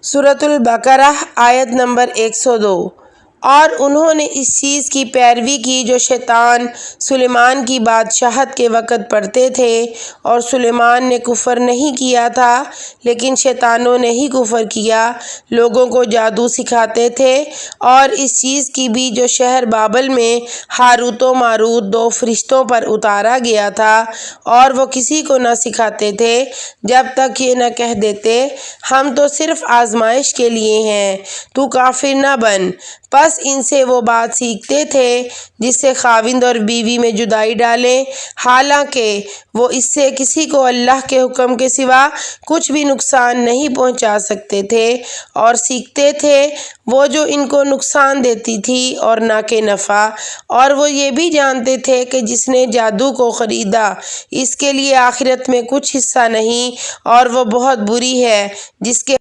سورۃ البقرہ آیت نمبر 102۔ اور انہوں نے اس چیز کی پیروی کی جو شیطان سلیمان کی بادشاہت کے وقت پڑھتے تھے، اور سلیمان نے کفر نہیں کیا تھا لیکن شیطانوں نے ہی کفر کیا، لوگوں کو جادو سکھاتے تھے۔ اور اس چیز کی بھی جو شہر بابل میں ہاروت و ماروت دو فرشتوں پر اتارا گیا تھا، اور وہ کسی کو نہ سکھاتے تھے جب تک یہ نہ کہہ دیتے ہم تو صرف آزمائش کے لیے ہیں، تو کافر نہ بن۔ پس ان سے وہ بات سیکھتے تھے جس سے خاوند اور بیوی میں جدائی ڈالیں، حالانکہ وہ اس سے کسی کو اللہ کے حکم کے سوا کچھ بھی نقصان نہیں پہنچا سکتے تھے، اور سیکھتے تھے وہ جو ان کو نقصان دیتی تھی اور نہ کہ نفع۔ اور وہ یہ بھی جانتے تھے کہ جس نے جادو کو خریدا اس کے لیے آخرت میں کچھ حصہ نہیں، اور وہ بہت بری ہے جس کے